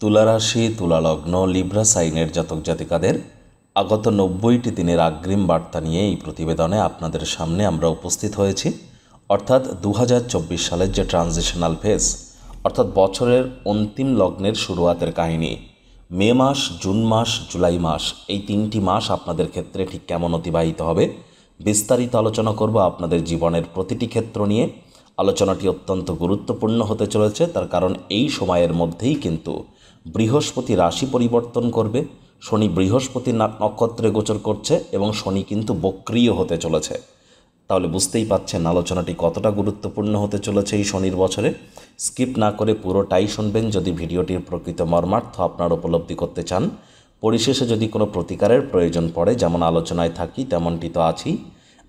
তুলা রাশি, তুলা লগ্ন, লিব্রা সাইনের জাতক জাতিকাদের আগত 90টি দিনের অগ্রিম বার্তা নিয়ে এই প্রতিবেদনে আপনাদের সামনে আমরা উপস্থিত হয়েছি। অর্থাৎ 2024 সালের যে ট্রানজিশনাল ফেজ, অর্থাৎ বছরের অন্তিম লগ্নের শুরুয়াতের কাহিনী, মে মাস, জুন মাস, জুলাই মাস, এই 3টি মাস আপনাদের ক্ষেত্রে ঠিক কেমন অতিবাহিত হবে বিস্তারিত আলোচনা করব আপনাদের জীবনের প্রতিটি ক্ষেত্র নিয়ে। আলোচনাটি অত্যন্ত গুরুত্বপূর্ণ হতে চলেছে, তার কারণ এই সময়ের মধ্যেই কিন্তু বৃহস্পতি রাশি পরিবর্তন করবে। শনি বৃহস্পতি নক্ষত্রে গোচর করছে এবং শনি কিন্তু বক্রিয় হতে চলেছে। তাহলে বুঝতেই পাচ্ছেন আলোচনাটি কতটা গুরুত্বপূর্ণ হতে চলেছে এই শনির বছরে। স্কিপ না করে পুরোটাই শুনবেন যদি ভিডিওটির প্রকৃত মর্মার্থ আপনার উপলব্ধি করতে চান। পরিশেষে যদি কোনো প্রতিকারের প্রয়োজন পড়ে, যেমন আলোচনায় থাকি তেমনটি তো আছেই।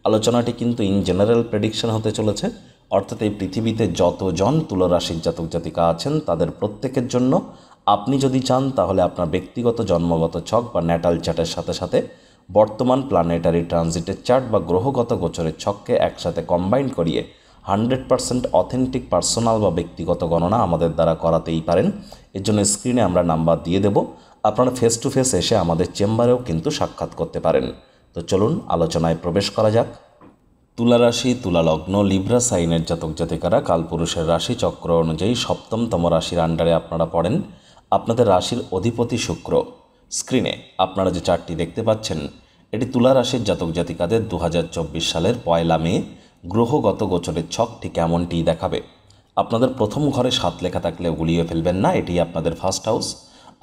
আলোচনাটি কিন্তু ইন জেনারেল প্রেডিকশন হতে চলেছে, অর্থাৎ এই পৃথিবীতে যতজন তুলা রাশির জাতক জাতিকা আছেন তাদের প্রত্যেকের জন্য। আপনি যদি চান তাহলে আপনার ব্যক্তিগত জন্মগত ছক বা ন্যাটাল চার্টের সাথে সাথে বর্তমান প্ল্যানেটারি ট্রানজিটের চার্ট বা গ্রহগত গোচরের ছককে একসাথে কম্বাইন করিয়ে 100% অথেন্টিক পার্সোনাল বা ব্যক্তিগত গণনা আমাদের দ্বারা করাতেই পারেন। এর জন্য স্ক্রিনে আমরা নাম্বার দিয়ে দেব, আপনারা ফেস টু ফেস এসে আমাদের চেম্বারেও কিন্তু সাক্ষাৎ করতে পারেন। তো চলুন আলোচনায় প্রবেশ করা যাক। তুলা রাশি, তুলা লগ্ন, লিব্রা সাইনের জাতক জাতিকারা কালপুরুষের রাশি চক্র অনুযায়ী সপ্তমতম রাশির আন্ডারে আপনারা পড়েন। আপনাদের রাশির অধিপতি শুক্র। স্ক্রিনে আপনারা যে চার্টটি দেখতে পাচ্ছেন, এটি তুলা রাশির জাতক জাতিকাদের 2024 সালের 1 মে গ্রহগত গোচরের ছকটি কেমনটি দেখাবে। আপনাদের প্রথম ঘরে 7 লেখা থাকলে গুলিয়ে ফেলবেন না, এটি আপনাদের ফার্স্ট হাউস।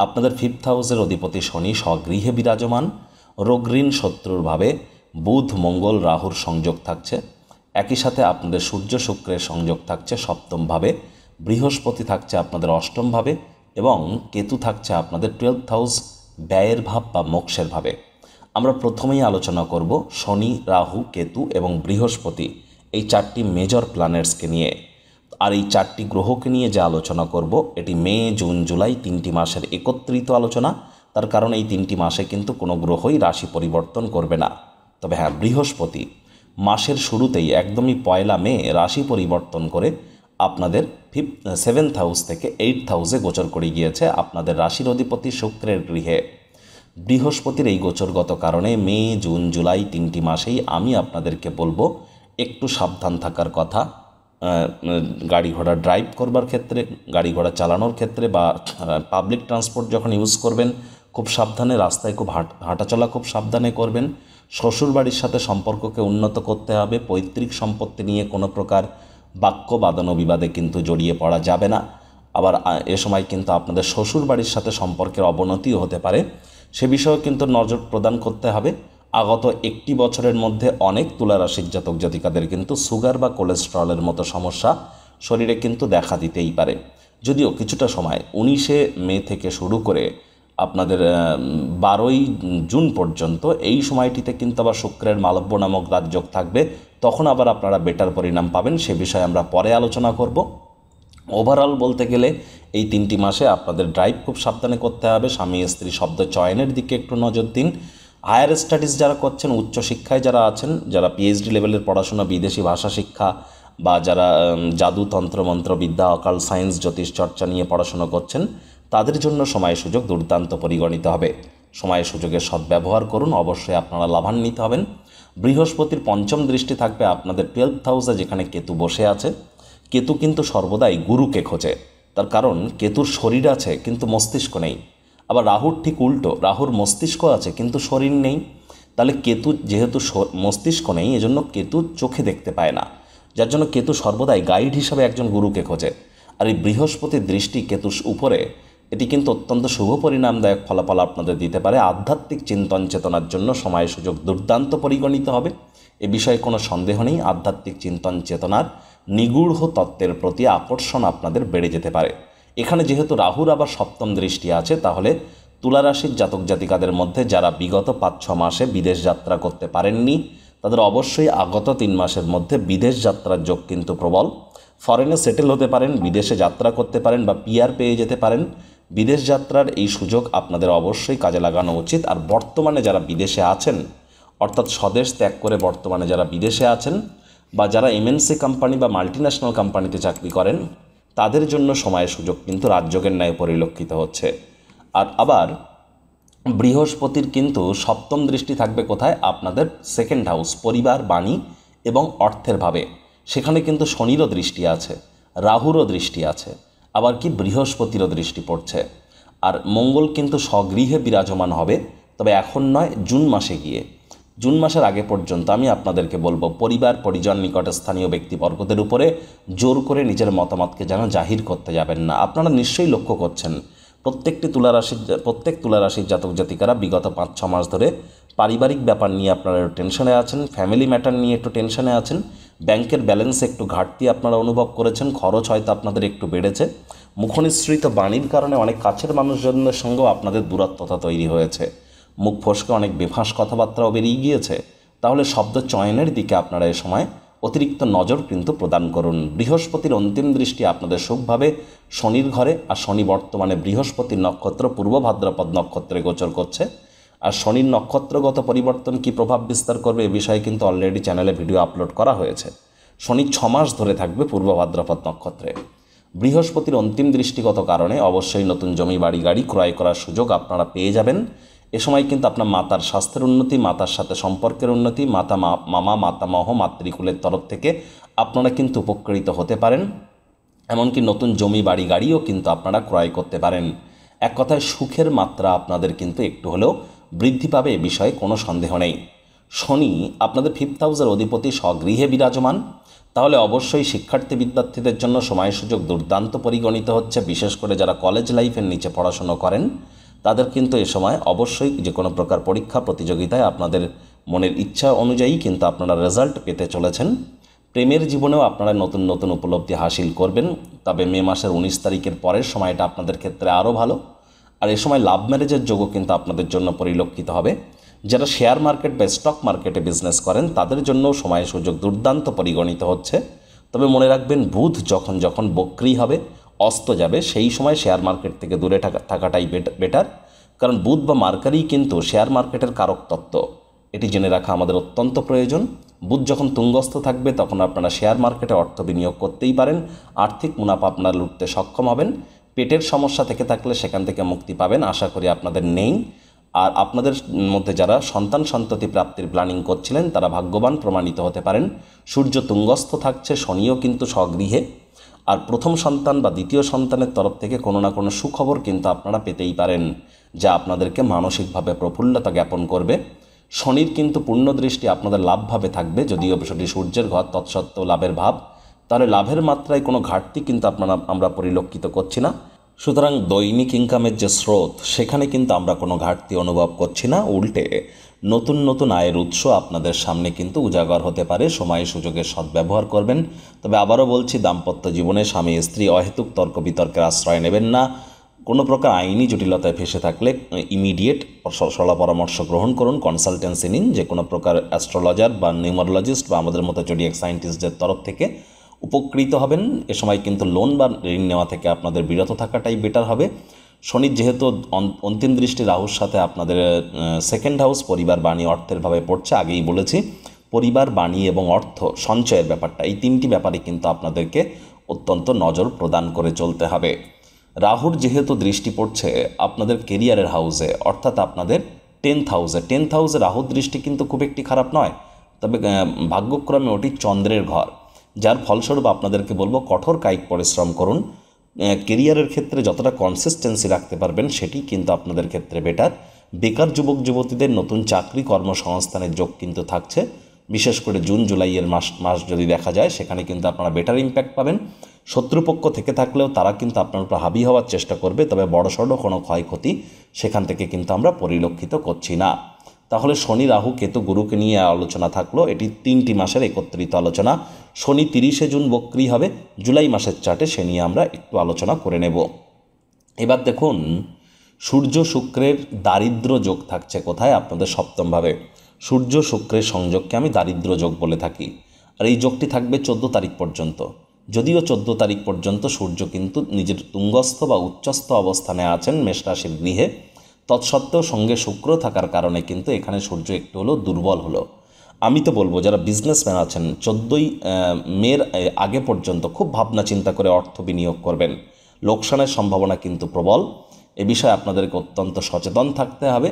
আপনাদের 5th হাউসের অধিপতি শনি স্বগৃহে বিরাজমান। রোগ ঋণ শত্রুর ভাবে বুধ, মঙ্গল, রাহুর সংযোগ থাকছে। একই সাথে আপনাদের সূর্য শুক্রের সংযোগ থাকছে 7ম ভাবে। বৃহস্পতি থাকছে আপনাদের 8ম ভাবে এবং কেতু থাকছে আপনাদের 12th হাউস, ব্যয়ের ভাব বা মোক্ষের ভাবে। আমরা প্রথমেই আলোচনা করব শনি, রাহু, কেতু এবং বৃহস্পতি, এই 4টি মেজর প্ল্যানেটসকে নিয়ে। আর এই 4টি গ্রহকে নিয়ে যে আলোচনা করব এটি মে, জুন, জুলাই 3টি মাসের একত্রিত আলোচনা। তার কারণ এই 3টি মাসে কিন্তু কোনো গ্রহই রাশি পরিবর্তন করবে না। তবে হ্যাঁ, বৃহস্পতি মাসের শুরুতেই একদমই 1 মে রাশি পরিবর্তন করে আপনাদের 7th হাউস থেকে 8th হাউসে গোচর করে গিয়েছে আপনাদের রাশির অধিপতি শুক্রের গৃহে। বৃহস্পতির এই গোচরগত কারণে মে, জুন, জুলাই 3টি মাসেই আমি আপনাদেরকে বলবো একটু সাবধান থাকার কথা। গাড়ি ঘোড়া ড্রাইভ করবার ক্ষেত্রে, গাড়ি ঘোড়া চালানোর ক্ষেত্রে বা পাবলিক ট্রান্সপোর্ট যখন ইউজ করবেন খুব সাবধানে, রাস্তায় খুব হাঁটাচলা খুব সাবধানে করবেন। শ্বশুরবাড়ির সাথে সম্পর্ককে উন্নত করতে হবে। পৈতৃক সম্পত্তি নিয়ে কোনো প্রকার বাক্য বাদানো বিবাদে কিন্তু জড়িয়ে পড়া যাবে না। আবার এ সময় কিন্তু আপনাদের শ্বশুরবাড়ির সাথে সম্পর্কের অবনতিও হতে পারে, সে বিষয়েও কিন্তু নজর প্রদান করতে হবে। আগত 1টি বছরের মধ্যে অনেক তুলা রাশির জাতক জাতিকাদের কিন্তু সুগার বা কোলেস্ট্রলের মতো সমস্যা শরীরে কিন্তু দেখা দিতেই পারে। যদিও কিছুটা সময় 19 মে থেকে শুরু করে আপনাদের 12 জুন পর্যন্ত এই সময়টিতে কিন্তু আবার শুক্রের মালব্য নামক রাজযোগ থাকবে, তখন আবার আপনারা বেটার পরিণাম পাবেন। সে বিষয়ে আমরা পরে আলোচনা করব। ওভারঅল বলতে গেলে এই 3টি মাসে আপনাদের ড্রাইভ খুব সাবধানে করতে হবে। স্বামী স্ত্রী শব্দ চয়নের দিকে একটু নজর দিন। হায়ার স্টাডিজ যারা করছেন, উচ্চশিক্ষায় যারা আছেন, যারা পিএইচডি লেভেলের পড়াশোনা, বিদেশি ভাষা শিক্ষা বা যারা জাদু, তন্ত্র, মন্ত্র বিদ্যা, অকাল সায়েন্স, জ্যোতিষ চর্চা নিয়ে পড়াশোনা করছেন, তাদের জন্য সময় সুযোগ দুর্দান্ত পরিগণিত হবে। সময় সুযোগের সদ্ব্যবহার করুন, অবশ্যই আপনারা লাভান্বিত হবেন। বৃহস্পতির 5ম দৃষ্টি থাকবে আপনাদের 12th হাউসে, যেখানে কেতু বসে আছে। কেতু কিন্তু সর্বদাই গুরুকে খোঁজে, তার কারণ কেতুর শরীর আছে কিন্তু মস্তিষ্ক নেই। আবার রাহুর ঠিক উল্টো, রাহুর মস্তিষ্ক আছে কিন্তু শরীর নেই। তাহলে কেতু যেহেতু মস্তিষ্ক নেই, এজন্য কেতু চোখে দেখতে পায় না, যার জন্য কেতু সর্বদাই গাইড হিসাবে একজন গুরুকে খোঁজে। আর এই বৃহস্পতির দৃষ্টি কেতুর উপরে, এটি কিন্তু অত্যন্ত শুভ পরিণামদায়ক ফলাফল আপনাদের দিতে পারে। আধ্যাত্মিক চিন্তন চেতনার জন্য সময় সুযোগ দুর্দান্ত পরিগণিত হবে, এ বিষয়ে কোনো সন্দেহ নেই। আধ্যাত্মিক চিন্তন চেতনার নিগূঢ় তত্ত্বের প্রতি আকর্ষণ আপনাদের বেড়ে যেতে পারে। এখানে যেহেতু রাহুর আবার 7ম দৃষ্টি আছে, তাহলে তুলা রাশির জাতক জাতিকাদের মধ্যে যারা বিগত 5-6 মাসে বিদেশ যাত্রা করতে পারেননি, তাদের অবশ্যই আগত 3 মাসের মধ্যে বিদেশ যাত্রার যোগ কিন্তু প্রবল। ফরেনে সেটেল হতে পারেন, বিদেশে যাত্রা করতে পারেন বা পিআর পেয়ে যেতে পারেন। বিদেশ যাত্রার এই সুযোগ আপনাদের অবশ্যই কাজে লাগানো উচিত। আর বর্তমানে যারা বিদেশে আছেন, অর্থাৎ স্বদেশ ত্যাগ করে বর্তমানে যারা বিদেশে আছেন বা যারা এমএনসি কোম্পানি বা মাল্টিন্যাশনাল কোম্পানিতে চাকরি করেন, তাদের জন্য সময় সুযোগ কিন্তু রাজযোগের ন্যায় পরিলক্ষিত হচ্ছে। আর আবার বৃহস্পতির কিন্তু সপ্তম দৃষ্টি থাকবে কোথায়? আপনাদের সেকেন্ড হাউস, পরিবার, বাণী এবং অর্থের ভাবে। সেখানে কিন্তু শনিরও দৃষ্টি আছে, রাহুরও দৃষ্টি আছে, আবার কি বৃহস্পতিরও দৃষ্টি পড়ছে। আর মঙ্গল কিন্তু স্বগৃহে বিরাজমান হবে, তবে এখন নয়, জুন মাসে গিয়ে। জুন মাসের আগে পর্যন্ত আমি আপনাদেরকে বলবো পরিবার, পরিজন, নিকটস্থানীয় ব্যক্তিবর্গদের উপরে জোর করে নিজের মতামতকে যেন জাহির করতে যাবেন না। আপনারা নিশ্চয়ই লক্ষ্য করছেন প্রত্যেক তুলারাশির জাতক জাতিকারা বিগত 5-6 মাস ধরে পারিবারিক ব্যাপার নিয়ে আপনারা একটু টেনশনে আছেন, ফ্যামিলি ম্যাটার নিয়ে একটু টেনশনে আছেন, ব্যাংকের ব্যালেন্সে একটু ঘাটতি আপনারা অনুভব করেছেন, খরচ হয়তো আপনাদের একটু বেড়েছে, মুখনিসৃত বাণীর কারণে অনেক কাছের মানুষজনদের সঙ্গেও আপনাদের দূরত্বতা তৈরি হয়েছে, মুখ ফসকে অনেক বেফাঁস কথাবার্তাও বেরিয়ে গিয়েছে। তাহলে শব্দ চয়নের দিকে আপনারা এ সময় অতিরিক্ত নজর কিন্তু প্রদান করুন। বৃহস্পতির অন্তিম দৃষ্টি আপনাদের সুখভাবে শনির ঘরে, আর শনি বর্তমানে বৃহস্পতির নক্ষত্র পূর্ব ভাদ্রপদ নক্ষত্রে গোচর করছে। আর শনির নক্ষত্রগত পরিবর্তন কি প্রভাব বিস্তার করবে এ বিষয়ে কিন্তু অলরেডি চ্যানেলে ভিডিও আপলোড করা হয়েছে। শনি 6 মাস ধরে থাকবে পূর্ব ভাদ্রপদ নক্ষত্রে। বৃহস্পতির অন্তিম দৃষ্টিগত কারণে অবশ্যই নতুন জমি, বাড়ি, গাড়ি ক্রয় করার সুযোগ আপনারা পেয়ে যাবেন। এ সময় কিন্তু আপনার মাতার স্বাস্থ্যের উন্নতি, মাতার সাথে সম্পর্কের উন্নতি, মামা, মাতামহ, মাতৃকুলের তরফ থেকে আপনারা কিন্তু উপকৃত হতে পারেন। এমনকি নতুন জমি, বাড়ি, গাড়িও কিন্তু আপনারা ক্রয় করতে পারেন। এক কথায় সুখের মাত্রা আপনাদের কিন্তু একটু হলেও বৃদ্ধি পাবে, এ বিষয়ে কোনো সন্দেহ নেই। শনি আপনাদের 5th হাউসের অধিপতি স্বগৃহে বিরাজমান, তাহলে অবশ্যই শিক্ষার্থী বিদ্যার্থীদের জন্য সময় সুযোগ দুর্দান্ত পরিগণিত হচ্ছে। বিশেষ করে যারা কলেজ লাইফের নিচে পড়াশুনো করেন তাদের কিন্তু এ সময় অবশ্যই যে কোনো প্রকার পরীক্ষা প্রতিযোগিতায় আপনাদের মনের ইচ্ছা অনুযায়ী কিন্তু আপনারা রেজাল্ট পেতে চলেছেন। প্রেমের জীবনেও আপনারা নতুন নতুন উপলব্ধি হাসিল করবেন, তবে মে মাসের 19 তারিখের পরের সময়টা আপনাদের ক্ষেত্রে আরও ভালো। আর এ সময় লাভ ম্যারেজের যোগও কিন্তু আপনাদের জন্য পরিলক্ষিত হবে। যারা শেয়ার মার্কেট বা স্টক মার্কেটে বিজনেস করেন তাদের জন্য সময় সুযোগ দুর্দান্ত পরিগণিত হচ্ছে। তবে মনে রাখবেন, বুধ যখন যখন বক্রি হবে, অস্ত যাবে, সেই সময় শেয়ার মার্কেট থেকে দূরে থাকাটাই বেটার। কারণ বুধ বা মার্কারি কিন্তু শেয়ার মার্কেটের কারক তত্ত্ব, এটি জেনে রাখা আমাদের অত্যন্ত প্রয়োজন। বুধ যখন তুঙ্গস্থ থাকবে তখন আপনারা শেয়ার মার্কেটে অর্থ বিনিয়োগ করতেই পারেন, আর্থিক মুনাফা আপনারা লুটতে সক্ষম হবেন। পেটের সমস্যা থেকে থাকলে সেখান থেকে মুক্তি পাবেন, আশা করি আপনাদের নেই। আর আপনাদের মধ্যে যারা সন্ততি প্রাপ্তির প্ল্যানিং করছিলেন তারা ভাগ্যবান প্রমাণিত হতে পারেন। সূর্য তুঙ্গস্থ থাকছে, শনিও কিন্তু স্বগৃহে। আর প্রথম সন্তান বা দ্বিতীয় সন্তানের তরফ থেকে কোনো না কোনো সুখবর কিন্তু আপনারা পেতেই পারেন, যা আপনাদেরকে মানসিকভাবে প্রফুল্লতা জ্ঞাপন করবে। শনির কিন্তু পূর্ণ দৃষ্টি আপনাদের লাভভাবে থাকবে, যদিও সেটি সূর্যের ঘর, তৎসত্ত্বেও লাভের ভাব। তাহলে লাভের মাত্রায় কোনো ঘাটতি কিন্তু আমরা পরিলক্ষিত করছি না। সুতরাং দৈনিক ইনকামের যে স্রোত, সেখানে কিন্তু আমরা কোনো ঘাটতি অনুভব করছি না। উল্টে নতুন নতুন আয়ের উৎস আপনাদের সামনে কিন্তু উজাগর হতে পারে। সময় সুযোগের সদ্ব্যবহার করবেন। তবে আবারও বলছি, দাম্পত্য জীবনে স্বামী স্ত্রী অহেতুক তর্ক বিতর্কের আশ্রয় নেবেন না। কোনো প্রকার আইনি জটিলতায় ফেসে থাকলে ইমিডিয়েট সলা পরামর্শ গ্রহণ করুন, কনসালটেন্সি নিন। যে কোনো প্রকার অ্যাস্ট্রোলজার বা নিউমারোলজিস্ট বা আমাদের মতো জোডিয়াক সায়েন্টিস্টদের তরফ থেকে উপকৃত হবেন। এ সময় কিন্তু লোন বা ঋণ নেওয়া থেকে আপনাদের বিরত থাকাটাই বেটার হবে। শনির যেহেতু অন্তিম দৃষ্টি রাহুর সাথে আপনাদের সেকেন্ড হাউস, পরিবার, বাণী, অর্থের ভাবে পড়ছে। আগেই বলেছি, পরিবার, বাণী এবং অর্থ সঞ্চয়ের ব্যাপারটা, এই তিনটি ব্যাপারে কিন্তু আপনাদেরকে অত্যন্ত নজর প্রদান করে চলতে হবে। রাহুর যেহেতু দৃষ্টি পড়ছে আপনাদের কেরিয়ারের হাউসে, অর্থাৎ আপনাদের 10th হাউসে। 10th হাউসে রাহুর দৃষ্টি কিন্তু খুব একটি খারাপ নয়, তবে ভাগ্যক্রমে ওটি চন্দ্রের ঘর, যার ফলস্বরূপ আপনাদেরকে বলবো কঠোর কায়িক পরিশ্রম করুন। কেরিয়ারের ক্ষেত্রে যতটা কনসিস্টেন্সি রাখতে পারবেন সেটি কিন্তু আপনাদের ক্ষেত্রে বেটার। বেকার যুবক যুবতীদের নতুন চাকরি কর্মসংস্থানের যোগ কিন্তু থাকছে। বিশেষ করে জুন জুলাইয়ের মাস যদি দেখা যায়, সেখানে কিন্তু আপনারা বেটার ইম্প্যাক্ট পাবেন। শত্রুপক্ষ থেকে থাকলেও তারা কিন্তু আপনার উপর হাবি হওয়ার চেষ্টা করবে, তবে বড়সড় কোনো ক্ষয়ক্ষতি সেখান থেকে কিন্তু আমরা পরিলক্ষিত করছি না। তাহলে শনি, রাহু, কেতু, গুরুকে নিয়ে আলোচনা থাকলো। এটি 3টি মাসের একত্রিত আলোচনা। শনি 30শে জুন বক্রি হবে, জুলাই মাসের চার্টে সে নিয়ে আমরা একটু আলোচনা করে নেব। এবার দেখুন, সূর্য শুক্রের দারিদ্র যোগ থাকছে কোথায়? আপনাদের সপ্তমভাবে। সূর্য শুক্রের সংযোগকে আমি দারিদ্র যোগ বলে থাকি। আর এই যোগটি থাকবে 14 তারিখ পর্যন্ত। যদিও 14 তারিখ পর্যন্ত সূর্য কিন্তু নিজের তুঙ্গস্থ বা উচ্চস্থ অবস্থানে আছেন মেষ রাশির গৃহে, তৎসত্ত্বেও সঙ্গে শুক্র থাকার কারণে কিন্তু এখানে সূর্য একটু হলেও দুর্বল হলো। আমি তো বলবো যারা বিজনেসম্যান আছেন 14ই মের আগে পর্যন্ত খুব ভাবনা চিন্তা করে অর্থ বিনিয়োগ করবেন, লোকসানের সম্ভাবনা কিন্তু প্রবল। এ বিষয়ে আপনাদেরকে অত্যন্ত সচেতন থাকতে হবে।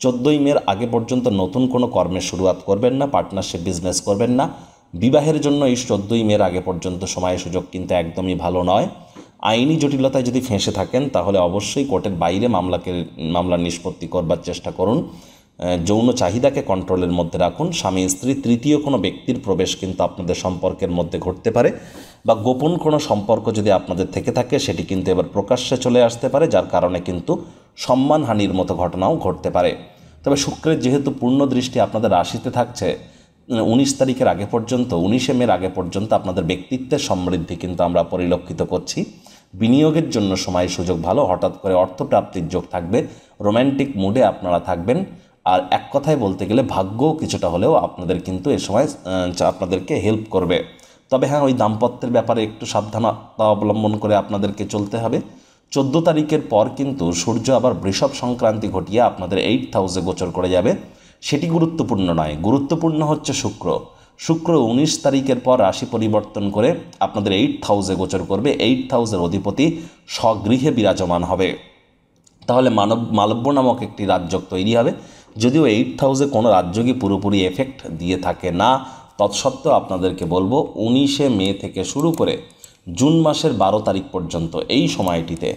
14ই মের আগে পর্যন্ত নতুন কোনো কর্মের শুরুয়াত করবেন না, পার্টনারশিপ বিজনেস করবেন না। বিবাহের জন্য এই 14ই মের আগে পর্যন্ত সময় সুযোগ কিন্তু একদমই ভালো নয়। আইনি জটিলতায় যদি ফেঁসে থাকেন তাহলে অবশ্যই কোর্টের বাইরে মামলার নিষ্পত্তি করবার চেষ্টা করুন। যৌন চাহিদাকে কন্ট্রোলের মধ্যে রাখুন। স্বামী স্ত্রী তৃতীয় কোনো ব্যক্তির প্রবেশ কিন্তু আপনাদের সম্পর্কের মধ্যে ঘটতে পারে, বা গোপন কোনো সম্পর্ক যদি আপনাদের থেকে থাকে সেটি কিন্তু এবার প্রকাশ্যে চলে আসতে পারে, যার কারণে কিন্তু সম্মানহানির মতো ঘটনাও ঘটতে পারে। তবে শুক্রের যেহেতু পূর্ণ দৃষ্টি আপনাদের রাশিতে থাকছে, 19 তারিখের আগে পর্যন্ত, 19শে মের আগে পর্যন্ত আপনাদের ব্যক্তিত্বের সমৃদ্ধি কিন্তু আমরা পরিলক্ষিত করছি। বিনিয়োগের জন্য সময় সুযোগ ভালো, হঠাৎ করে অর্থপ্রাপ্তির যোগ থাকবে, রোম্যান্টিক মুডে আপনারা থাকবেন। আর এক কথায় বলতে গেলে ভাগ্যও কিছুটা হলেও আপনাদের কিন্তু এ সময় আপনাদেরকে হেল্প করবে। তবে হ্যাঁ, ওই দাম্পত্যের ব্যাপারে একটু সাবধানতা অবলম্বন করে আপনাদেরকে চলতে হবে। 14 তারিখের পর কিন্তু সূর্য আবার বৃষভ সংক্রান্তি ঘটিয়ে আপনাদের 8th হাউসে গোচর করে যাবে। সেটি গুরুত্বপূর্ণ নয়, গুরুত্বপূর্ণ হচ্ছে শুক্র। 19 তারিখের পর রাশি পরিবর্তন করে আপনাদের 8th হাউসে গোচর করবে। 8th হাউসের অধিপতি স্বগৃহে বিরাজমান হবে। তাহলে মালব্য নামক একটি রাজযোগ তৈরি হবে। যদিও 8th হাউসে কোনো রাজযোগই পুরোপুরি এফেক্ট দিয়ে থাকে না, তৎসত্ত্বেও আপনাদেরকে বলবো 19শে মে থেকে শুরু করে জুন মাসের 12 তারিখ পর্যন্ত এই সময়টিতে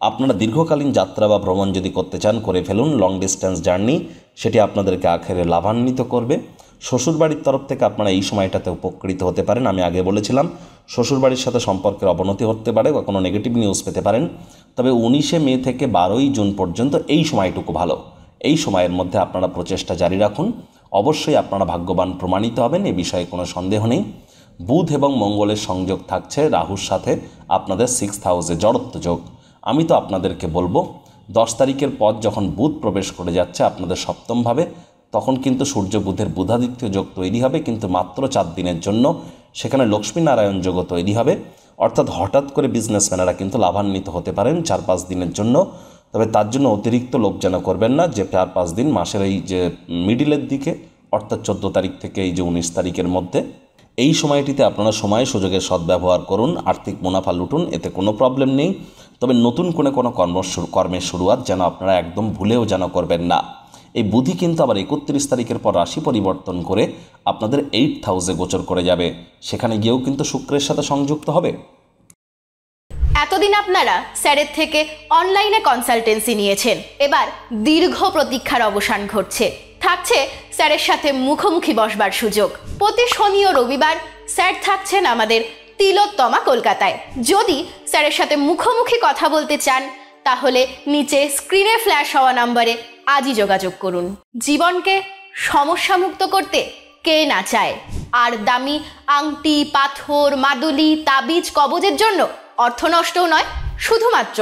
আপনারা দীর্ঘকালীন যাত্রা বা ভ্রমণ যদি করতে চান করে ফেলুন। লং ডিস্টেন্স জার্নি, সেটি আপনাদেরকে আখেরে লাভান্বিত করবে। শ্বশুরবাড়ির তরফ থেকে আপনারা এই সময়টাতে উপকৃত হতে পারেন। আমি আগে বলেছিলাম শ্বশুরবাড়ির সাথে সম্পর্কের অবনতি হতে পারে বা কোনো নেগেটিভ নিউজ পেতে পারেন। তবে 19শে মে থেকে 12ই জুন পর্যন্ত এই সময়টুকু ভালো। এই সময়ের মধ্যে আপনারা প্রচেষ্টা জারি রাখুন, অবশ্যই আপনারা ভাগ্যবান প্রমাণিত হবেন, এ বিষয়ে কোনো সন্দেহ নেই। বুধ এবং মঙ্গলের সংযোগ থাকছে রাহুর সাথে আপনাদের 6th হাউসে, জড়ত্ব যোগ। আমি তো আপনাদেরকে বলবো 10 তারিখের পর যখন বুধ প্রবেশ করে যাচ্ছে আপনাদের সপ্তমভাবে, তখন কিন্তু সূর্য বুধের বুধাদিত্য যোগ তৈরি হবে, কিন্তু মাত্র 4 দিনের জন্য। সেখানে লক্ষ্মীনারায়ণ যোগও তৈরি হবে, অর্থাৎ হঠাৎ করে বিজনেসম্যানেরা কিন্তু লাভান্বিত হতে পারেন 4-5 দিনের জন্য। তবে তার জন্য অতিরিক্ত লোভ যেন করবেন না, যে 4-5 দিন মাসের এই যে মিডিলের দিকে, অর্থাৎ 14 তারিখ থেকে এই যে 19 তারিখের মধ্যে, এই সময়টিতে আপনারা সময় সুযোগের সদ্ব্যবহার করুন, আর্থিক মুনাফা লুটুন, এতে কোনো প্রবলেম নেই। তবে নতুন কোনো কর্মের শুরুয়াত যেন আপনারা একদম ভুলেও যেন করবেন না। এই বুধই কিন্তু আবার 31 তারিখের পর রাশি পরিবর্তন করে আপনাদের 8th হাউসে গোচর করে যাবে, সেখানে গিয়েও কিন্তু শুক্রের সাথে সংযুক্ত হবে। এতদিন আপনারা স্যারের থেকে অনলাইনে কনসালটেন্সি নিয়েছেন, এবার দীর্ঘ প্রতীক্ষার অবসান ঘটছে। থাকছে স্যারের সাথে মুখোমুখি বসবার সুযোগ। প্রতি শনি ও রবিবার স্যার থাকছেন আমাদের তিলোত্তমা কলকাতায়। যদি স্যারের সাথে মুখোমুখি কথা বলতে চান তাহলে নিচে স্ক্রিনে ফ্ল্যাশ হওয়া নম্বরে আজই যোগাযোগ করুন। জীবনকে সমস্যামুক্ত করতে কে না চায়? আর দামি আংটি, পাথর, মাদুলি, তাবিজ, কবজের জন্য অর্থ নষ্টও নয়, শুধুমাত্র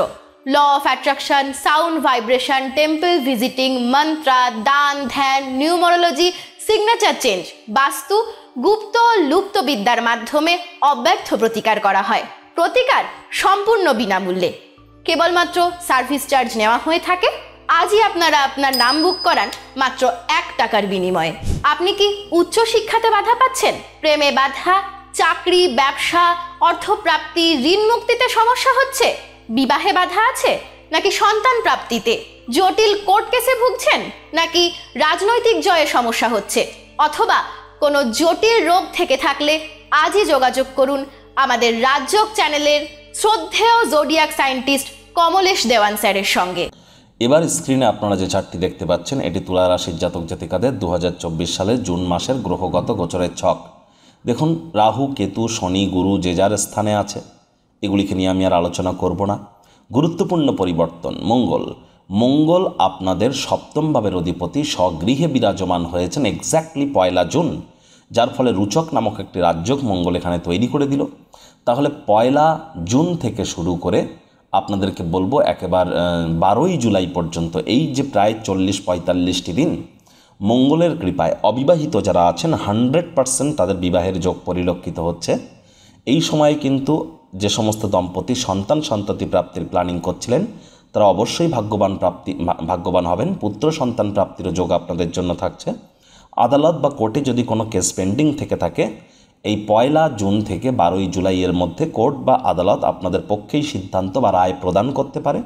law of attraction, sound vibration, temple visiting, mantra, দান, ধ্যান, নিউমারোলজি, সিগনেচার চেঞ্জ, বাস্তু, গুপ্ত লুপ্ত বিদ্যার মাধ্যমে অব্যর্থ প্রতিকার করা হয়। প্রতিকার সম্পূর্ণ বিনামূল্যে, কেবলমাত্র সার্ভিস চার্জ নেওয়া হয়ে থাকে। আজই আপনারা আপনার নাম বুক করান মাত্র 1 টাকার বিনিময়ে। আপনি কি উচ্চ শিক্ষাতে বাধা পাচ্ছেন? প্রেমে বাধা, চাকরি, ব্যবসা, অর্থপ্রাপ্তি, ঋণ মুক্তিতে সমস্যা হচ্ছে? বিবাহে বাধা আছে? নাকি সন্তান প্রাপ্তিতে? জটিল কোর্ট কেসে ভুগছেন? নাকি রাজনৈতিক জয়ে সমস্যা হচ্ছে? অথবা কোনো জটিল রোগ থেকে থাকলে আজই যোগাযোগ করুন আমাদের রাজযোগ চ্যানেলের শ্রদ্ধেয় জোডিয়াক সায়েন্টিস্ট কমলেশ দেওয়ান স্যারের সঙ্গে। এবার স্ক্রিনে আপনারা যে চার্টটি দেখতে পাচ্ছেন, এটি তুলা রাশির জাতক জাতিকাদের 2024 সালের জুন মাসের গ্রহগত গোচরের ছক। দেখুন, রাহু, কেতু, শনি, গুরু যে যার স্থানে আছে, এগুলিকে নিয়ে আমি আর আলোচনা করব না। গুরুত্বপূর্ণ পরিবর্তন, মঙ্গল আপনাদের সপ্তম ভাবের অধিপতি স্বগৃহে বিরাজমান হয়েছেন এক্স্যাক্টলি 1 জুন, যার ফলে রুচক নামক একটি রাজযোগ মঙ্গল এখানে তৈরি করে দিল। তাহলে 1 জুন থেকে শুরু করে আপনাদেরকে বলবো একেবারে 12ই জুলাই পর্যন্ত, এই যে প্রায় 40-45টি দিন মঙ্গলের কৃপায় অবিবাহিত যারা আছেন 100% তাদের বিবাহের যোগ পরিলক্ষিত হচ্ছে। এই সময়ে কিন্তু যে সমস্ত দম্পতি সন্তানতি প্রাপ্তির প্ল্যানিং করছিলেন তারা অবশ্যই ভাগ্যবান হবেন। পুত্র সন্তান প্রাপ্তির যোগ আপনাদের জন্য থাকছে। আদালত বা কোর্টে যদি কোনো কেস পেন্ডিং থেকে থাকে, এই 1 জুন থেকে 12 জুলাইয়ের মধ্যে কোর্ট বা আদালত আপনাদের পক্ষেই সিদ্ধান্ত বা রায় প্রদান করতে পারে।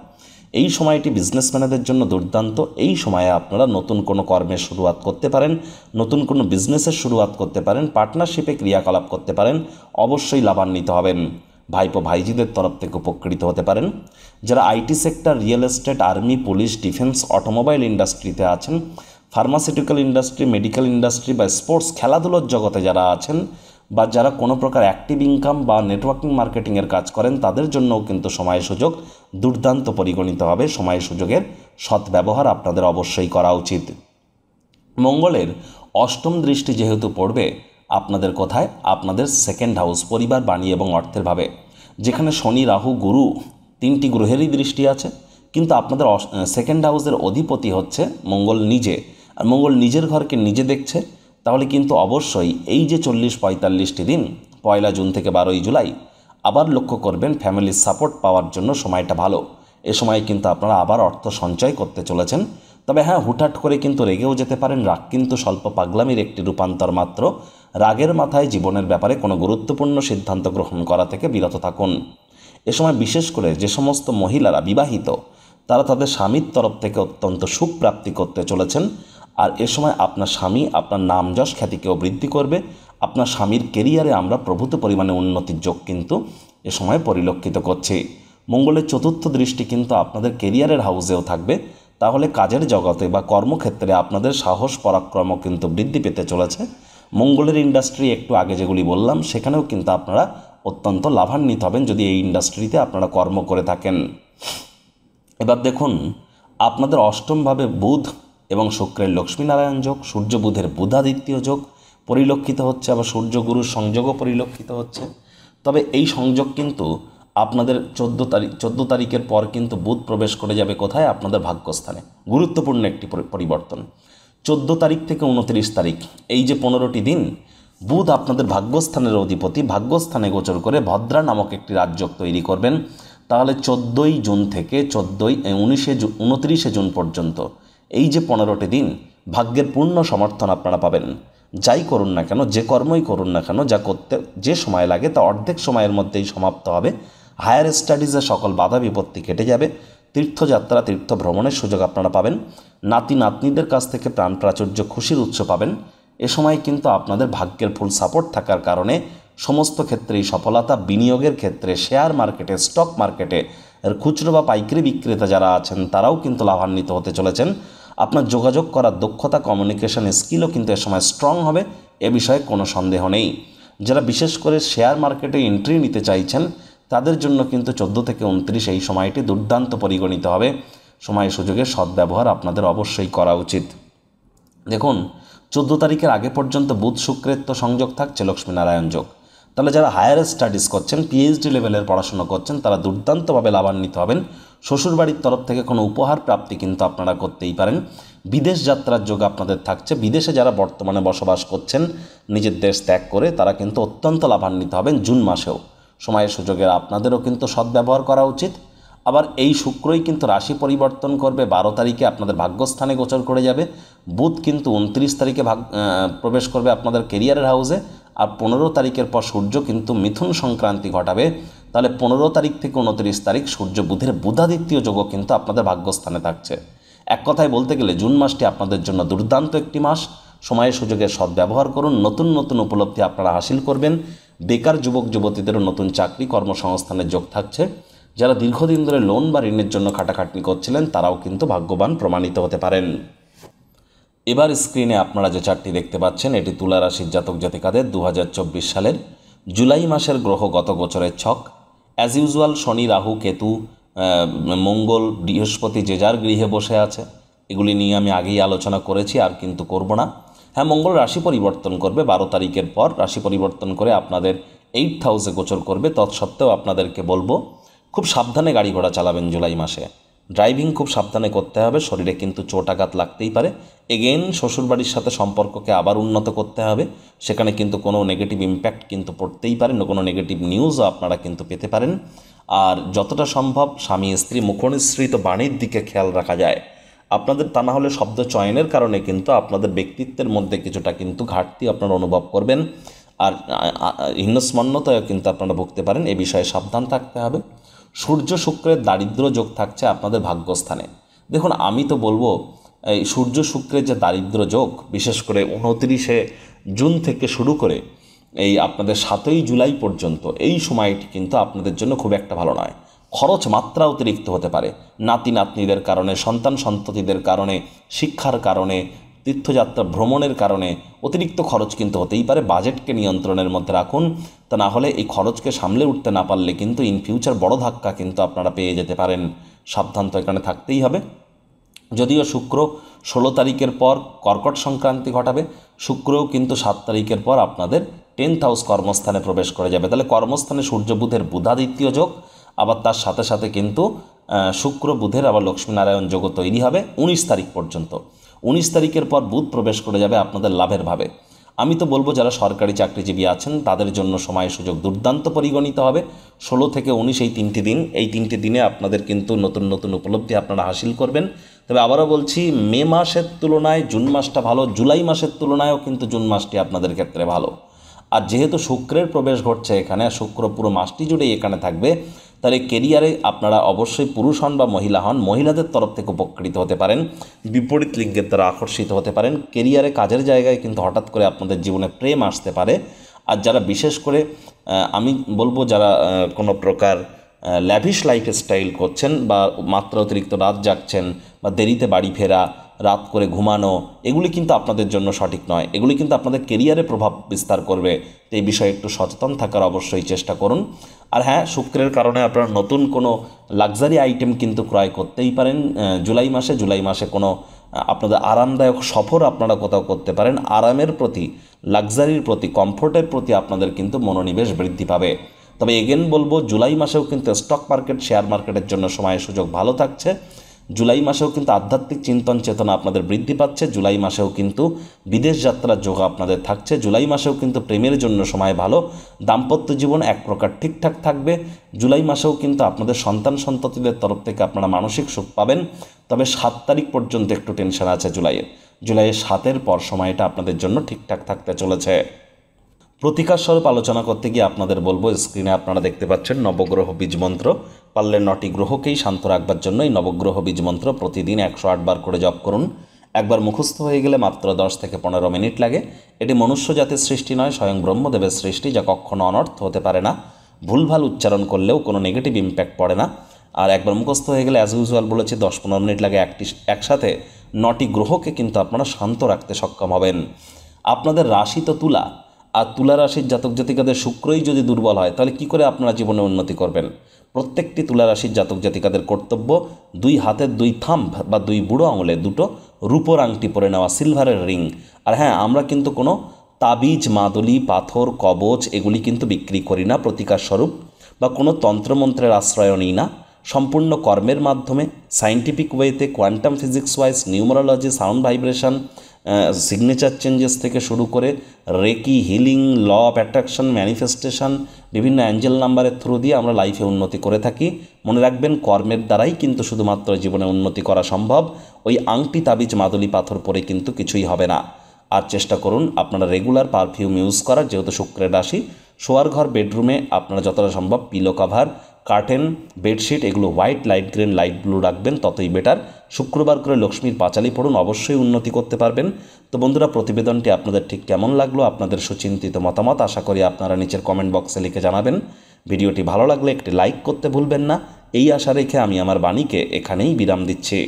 এই সময়টি বিজনেসম্যানদের জন্য দুর্দান্ত। এই সময়ে আপনারা নতুন কোনো কর্মের শুরুয়াত করতে পারেন, নতুন কোনো বিজনেসের শুরুয়াত করতে পারেন, পার্টনারশিপে ক্রিয়াকলাপ করতে পারেন, অবশ্যই লাভান্বিত হবেন। ভাইপো ভাইজিদের তরফ থেকে উপকৃত হতে পারেন। যারা IT sector, real estate, army, police, defence, automobile ইন্ডাস্ট্রিতে আছেন, ফার্মাসিউটিক্যাল ইন্ডাস্ট্রি, মেডিকেল ইন্ডাস্ট্রি বা স্পোর্টস খেলাধুলোর জগতে যারা আছেন, বা যারা কোনো প্রকার অ্যাক্টিভ ইনকাম বা নেটওয়ার্কিং মার্কেটিংয়ের কাজ করেন, তাদের জন্যও কিন্তু সময় সুযোগ দুর্দান্ত পরিগণিত হবে। সময় সুযোগের সদ্ব্যবহার আপনাদের অবশ্যই করা উচিত। মঙ্গলের অষ্টম দৃষ্টি যেহেতু পড়বে আপনাদের কোথায়, আপনাদের সেকেন্ড হাউস, পরিবার, বাণী এবং অর্থের ভাবে, যেখানে শনি, রাহু, গুরু 3টি গ্রহেরই দৃষ্টি আছে, কিন্তু আপনাদের সেকেন্ড হাউসের অধিপতি হচ্ছে মঙ্গল নিজে, আর মঙ্গল নিজের ঘরকে নিজে দেখছে। তাহলে কিন্তু অবশ্যই এই যে 40-45টি দিন, 1 জুন থেকে 12 জুলাই, আবার লক্ষ্য করবেন ফ্যামিলির সাপোর্ট পাওয়ার জন্য সময়টা ভালো। এ সময় কিন্তু আপনারা আবার অর্থ সঞ্চয় করতে চলেছেন। তবে হ্যাঁ, হুটহাট করে কিন্তু রেগেও যেতে পারেন। রাগ কিন্তু স্বল্প পাগলামির একটি রূপান্তর মাত্র। রাগের মাথায় জীবনের ব্যাপারে কোনো গুরুত্বপূর্ণ সিদ্ধান্ত গ্রহণ করা থেকে বিরত থাকুন। এ সময় বিশেষ করে যে সমস্ত মহিলারা বিবাহিত, তারা তাদের স্বামীর তরফ থেকে অত্যন্ত সুখ প্রাপ্তি করতে চলেছেন। আর এ সময় আপনার স্বামী আপনার নাম যশ খ্যাতিকেও বৃদ্ধি করবে। আপনার স্বামীর কেরিয়ারে আমরা প্রভূত পরিমাণে উন্নতির যোগ কিন্তু এ সময় পরিলক্ষিত করছি। মঙ্গলের চতুর্থ দৃষ্টি কিন্তু আপনাদের কেরিয়ারের হাউসেও থাকবে। তাহলে কাজের জগতে বা কর্মক্ষেত্রে আপনাদের সাহস পরাক্রম কিন্তু বৃদ্ধি পেতে চলেছে। মঙ্গলের ইন্ডাস্ট্রি একটু আগে যেগুলি বললাম, সেখানেও কিন্তু আপনারা অত্যন্ত লাভান্বিত হবেন যদি এই ইন্ডাস্ট্রিতে আপনারা কর্ম করে থাকেন। এবার দেখুন, আপনাদের অষ্টমভাবে বুধ এবং শুক্রের লক্ষ্মীনারায়ণ যোগ, সূর্য বুধের বুধাদিত্য যোগ পরিলক্ষিত হচ্ছে, আবার সূর্য গুরুর সংযোগও পরিলক্ষিত হচ্ছে। তবে এই সংযোগ কিন্তু আপনাদের 14 তারিখের পর কিন্তু বুধ প্রবেশ করে যাবে কোথায়, আপনাদের ভাগ্যস্থানে। গুরুত্বপূর্ণ একটি পরিবর্তন। 14 তারিখ থেকে 29 তারিখ, এই যে 15টি দিন, বুধ আপনাদের ভাগ্যস্থানের অধিপতি ভাগ্যস্থানে গোচর করে ভদ্রা নামক একটি রাজযোগ তৈরি করবেন। তাহলে 14 জুন থেকে 29 জুন পর্যন্ত এই যে 15টি দিন ভাগ্যের পূর্ণ সমর্থন আপনারা পাবেন। যাই করুন না কেন, যে কর্মই করুন না কেন, যা করতে যে সময় লাগে তা অর্ধেক সময়ের মধ্যেই সমাপ্ত হবে। হায়ার স্টাডিজে সকল বাধা বিপত্তি কেটে যাবে। তীর্থযাত্রা, তীর্থ ভ্রমণের সুযোগ আপনারা পাবেন। নাতি নাতনিদের কাছ থেকে প্রাণ প্রাচুর্য, খুশির উৎস পাবেন। এ সময় কিন্তু আপনাদের ভাগ্যের ফুল সাপোর্ট থাকার কারণে সমস্ত ক্ষেত্রেই সফলতা। বিনিয়োগের ক্ষেত্রে, শেয়ার মার্কেটে, স্টক মার্কেটে এর খুচরো বা পাইকারি বিক্রেতা যারা আছেন, তারাও কিন্তু লাভান্বিত হতে চলেছেন। আপনার যোগাযোগ করার দক্ষতা, কমিউনিকেশন স্কিলও কিন্তু এ সময় স্ট্রং হবে, এ বিষয়ে কোনো সন্দেহ নেই। যারা বিশেষ করে শেয়ার মার্কেটে এন্ট্রি নিতে চাইছেন, তাদের জন্য কিন্তু 14 থেকে 29 এই সময়টি দুর্দান্ত পরিগণিত হবে। সময় সুযোগের সদ্ব্যবহার আপনাদের অবশ্যই করা উচিত। দেখুন, 14 তারিখের আগে পর্যন্ত বুধ শুক্রের তো সংযোগ থাকছে, লক্ষ্মীনারায়ণ যোগ। তাহলে যারা হায়ার স্টাডিজ করছেন, পিএইচডি লেভেলের পড়াশোনা করছেন, তারা দুর্দান্তভাবে লাভান্বিত হবেন। শ্বশুরবাড়ির তরফ থেকে কোনো উপহার প্রাপ্তি কিন্তু আপনারা করতেই পারেন। বিদেশ যাত্রার যোগ আপনাদের থাকছে। বিদেশে যারা বর্তমানে বসবাস করছেন নিজের দেশ ত্যাগ করে, তারা কিন্তু অত্যন্ত লাভান্বিত হবেন জুন মাসেও। সময়ের সুযোগের আপনাদেরও কিন্তু সদ্ব্যবহার করা উচিত। আবার এই শুক্রই কিন্তু রাশি পরিবর্তন করবে। 12 তারিখে আপনাদের ভাগ্যস্থানে গোচর করে যাবে। বুধ কিন্তু 29 তারিখে প্রবেশ করবে আপনাদের কেরিয়ারের হাউসে। আর 15 তারিখের পর সূর্য কিন্তু মিথুন সংক্রান্তি ঘটাবে। তাহলে 15 তারিখ থেকে 29 তারিখ সূর্য বুধের বুধাদিত্য যোগও কিন্তু আপনাদের ভাগ্যস্থানে থাকছে। এক কথায় বলতে গেলে জুন মাসটি আপনাদের জন্য দুর্দান্ত একটি মাস। সময়ের সুযোগের সদ্ব্যবহার করুন। নতুন নতুন উপলব্ধি আপনারা হাসিল করবেন। বেকার যুবক যুবতীদেরও নতুন চাকরি কর্মসংস্থানের যোগ থাকছে। যারা দীর্ঘদিন ধরে লোন বা ঋণের জন্য খাটাখাটনি করছিলেন, তারাও কিন্তু ভাগ্যবান প্রমাণিত হতে পারেন। এবার স্ক্রিনে আপনারা যে চার্টটি দেখতে পাচ্ছেন, এটি তুলা রাশির জাতক জাতিকাদের 2024 সালের জুলাই মাসের গ্রহগত গোচরের ছক। অ্যাজ ইউজুয়াল শনি, রাহু, কেতু, মঙ্গল, বৃহস্পতি যে যার গৃহে বসে আছে। এগুলি নিয়ে আমি আগেই আলোচনা করেছি, আর কিন্তু করব না। হ্যাঁ, মঙ্গল রাশি পরিবর্তন করবে 12 তারিখের পর। রাশি পরিবর্তন করে আপনাদের 8th হাউসে গোচর করবে। তৎসত্ত্বেও আপনাদেরকে বলবো, খুব সাবধানে গাড়ি ঘোড়া চালাবেন জুলাই মাসে। ড্রাইভিং খুব সাবধানে করতে হবে। শরীরে কিন্তু চোট আঘাত লাগতেই পারে। এগেন শ্বশুরবাড়ির সাথে সম্পর্ককে আবার উন্নত করতে হবে। সেখানে কিন্তু কোনো নেগেটিভ ইম্প্যাক্ট কিন্তু পড়তেই পারে, কোনো নেগেটিভ নিউজও আপনারা কিন্তু পেতে পারেন। আর যতটা সম্ভব স্বামী স্ত্রী মুখনিসৃত বাণীর দিকে খেয়াল রাখা যায়। আপনাদের তা না হলে শব্দ চয়নের কারণে কিন্তু আপনাদের ব্যক্তিত্বের মধ্যে কিছুটা কিন্তু ঘাটতি আপনারা অনুভব করবেন, আর হীনস্মন্যতায় কিন্তু আপনারা ভুগতে পারেন। এ বিষয়ে সাবধান থাকতে হবে। সূর্য শুক্রের দারিদ্র যোগ থাকছে আপনাদের ভাগ্যস্থানে। দেখুন, আমি তো বলবো এই সূর্য শুক্রের যে দারিদ্র যোগ, বিশেষ করে 29শে জুন থেকে শুরু করে এই আপনাদের 7ই জুলাই পর্যন্ত, এই সময়টি কিন্তু আপনাদের জন্য খুব একটা ভালো নয়। খরচ মাত্রা অতিরিক্ত হতে পারে, নাতি নাতনিদের কারণে, সন্তান সন্ততিদের কারণে, শিক্ষার কারণে, তীর্থযাত্রা ভ্রমণের কারণে অতিরিক্ত খরচ কিন্তু হতেই পারে। বাজেটকে নিয়ন্ত্রণের মধ্যে রাখুন, তা না হলে এই খরচকে সামলে উঠতে না পারলে কিন্তু ইন ফিউচার বড় ধাক্কা কিন্তু আপনারা পেয়ে যেতে পারেন। সাবধান তো এখানে থাকতেই হবে। যদিও শুক্র 16 তারিখের পর কর্কট সংক্রান্তি ঘটাবে, শুক্রও কিন্তু 7 তারিখের পর আপনাদের 10th হাউস কর্মস্থানে প্রবেশ করে যাবে। তাহলে কর্মস্থানে সূর্য বুধের বুধাদিত্য যোগ, আবার তার সাথে সাথে কিন্তু শুক্র বুধের আবার লক্ষ্মীনারায়ণ যোগও তৈরি হবে 19 তারিখ পর্যন্ত। 19 তারিখের পর বুধ প্রবেশ করে যাবে আপনাদের লাভের ভাবে। আমি তো বলবো যারা সরকারি চাকরিজীবী আছেন তাদের জন্য সময় সুযোগ দুর্দান্ত পরিগণিত হবে। 16 থেকে 19 এই তিনটি দিনে আপনাদের কিন্তু নতুন নতুন উপলব্ধি আপনারা হাসিল করবেন। তবে আবারও বলছি, মে মাসের তুলনায় জুন মাসটা ভালো, জুলাই মাসের তুলনায়ও কিন্তু জুন মাসটি আপনাদের ক্ষেত্রে ভালো। আর যেহেতু শুক্রের প্রবেশ ঘটছে এখানে, শুক্র পুরো মাসটি জুড়েই এখানে থাকবে, তাহলে কেরিয়ারে আপনারা অবশ্যই পুরুষ হন বা মহিলা হন, মহিলাদের তরফ থেকে উপকৃত হতে পারেন, বিপরীত লিঙ্গের দ্বারা আকর্ষিত হতে পারেন। কেরিয়ারে কাজের জায়গায় কিন্তু হঠাৎ করে আপনাদের জীবনে প্রেম আসতে পারে। আর যারা বিশেষ করে আমি বলবো যারা কোনো প্রকার ল্যাভিশ লাইফস্টাইল করছেন বা মাত্রা অতিরিক্ত রাত জাগছেন বা দেরিতে বাড়ি ফেরা, রাত করে ঘুমানো, এগুলি কিন্তু আপনাদের জন্য সঠিক নয়। এগুলি কিন্তু আপনাদের কেরিয়ারে প্রভাব বিস্তার করবে। তো এই বিষয়ে একটু সচেতন থাকার অবশ্যই চেষ্টা করুন। আর হ্যাঁ, শুক্রের কারণে আপনারা নতুন কোনো লাক্সারি আইটেম কিন্তু ক্রয় করতেই পারেন জুলাই মাসে কোনো আপনাদের আরামদায়ক সফর আপনারা কোথাও করতে পারেন। আরামের প্রতি, লাক্সারির প্রতি, কমফোর্টের প্রতি আপনাদের কিন্তু মনোনিবেশ বৃদ্ধি পাবে। তবে এগেন বলবো, জুলাই মাসেও কিন্তু স্টক মার্কেট, শেয়ার মার্কেটের জন্য সময় সুযোগ ভালো থাকছে। জুলাই মাসেও কিন্তু আধ্যাত্মিক চিন্তন চেতনা আপনাদের বৃদ্ধি পাচ্ছে। জুলাই মাসেও কিন্তু বিদেশ যাত্রার যোগ আপনাদের থাকছে। জুলাই মাসেও কিন্তু প্রেমের জন্য সময় ভালো। দাম্পত্য জীবন এক প্রকার ঠিকঠাক থাকবে। জুলাই মাসেও কিন্তু আপনাদের সন্তান সন্ততিদের তরফ থেকে আপনারা মানসিক সুখ পাবেন। তবে 7 তারিখ পর্যন্ত একটু টেনশন আছে জুলাইয়ের 7-এর পর সময়টা আপনাদের জন্য ঠিকঠাক থাকতে চলেছে। প্রতিকার স্বরূপ আলোচনা করতে গিয়ে আপনাদের বলবো, স্ক্রিনে আপনারা দেখতে পাচ্ছেন নবগ্রহ বীজ মন্ত্র। পারলে 9টি গ্রহকেই শান্ত রাখবার জন্য এই নবগ্রহ বীজ মন্ত্র প্রতিদিন 108 বার করে জপ করুন। একবার মুখস্থ হয়ে গেলে মাত্র 10 থেকে 15 মিনিট লাগে। এটি মনুষ্য জাতির সৃষ্টি নয়, স্বয়ং ব্রহ্মদেবের সৃষ্টি, যা কখনো অনর্থ হতে পারে না। ভুলভাল উচ্চারণ করলেও কোনো নেগেটিভ ইম্প্যাক্ট পড়ে না। আর একবার মুখস্থ হয়ে গেলে অ্যাজ ইউজুয়াল বলেছি 10-15 মিনিট লাগে। একসাথে 9টি গ্রহকে কিন্তু আপনারা শান্ত রাখতে সক্ষম হবেন। আপনাদের রাশি তো তুলা, আর তুলা রাশির জাতক জাতিকাদের শুক্রই যদি দুর্বল হয় তাহলে কি করে আপনারা জীবনে উন্নতি করবেন? প্রত্যেকটি তুলা রাশির জাতক জাতিকাদের কর্তব্য 2 হাতের 2 থাম্ব বা 2 বুড়ো আঙুলে 2টো রূপোর আংটি পরে নেওয়া, সিলভারের রিং। আর হ্যাঁ, আমরা কিন্তু কোনো তাবিজ, মাদুলি, পাথর, কবচ এগুলি কিন্তু বিক্রি করি না প্রতিকার স্বরূপ, বা কোনো তন্ত্রমন্ত্রের আশ্রয় নিই না। সম্পূর্ণ কর্মের মাধ্যমে, সায়েন্টিফিক ওয়েতে, quantum physics wise, numerology, sound vibration, signature changes থেকে শুরু করে reiki, healing, law of attraction, manifestation, বিভিন্ন অ্যাঞ্জেল নাম্বারের থ্রু দিয়ে আমরা লাইফে উন্নতি করে থাকি। মনে রাখবেন, কর্মের দ্বারাই কিন্তু শুধুমাত্র জীবনে উন্নতি করা সম্ভব। ওই আংটি, তাবিজ, মাদুলি, পাথর পরে কিন্তু কিছুই হবে না। আর চেষ্টা করুন আপনারা রেগুলার পারফিউম ইউজ করার, যেহেতু শুক্রের রাশি। শোয়ার ঘর, বেডরুমে আপনারা যতটা সম্ভব পিলো কভার, কার্টেন, বেডশিট এগুলো white, light green, light blue রাখবেন, ততই বেটার। শুক্রবার করে লক্ষ্মীর পাঁচালি পড়ুন, অবশ্যই উন্নতি করতে পারবেন। তো বন্ধুরা, প্রতিবেদনটি আপনাদের ঠিক কেমন লাগলো, আপনাদের সুচিন্তিত মতামত আশা করি আপনারা নিচের কমেন্ট বক্সে লিখে জানাবেন। ভিডিওটি ভালো লাগলে একটি লাইক করতে ভুলবেন না। এই আশা রেখে আমি আমার বাণীকে এখানেই বিরাম দিচ্ছি।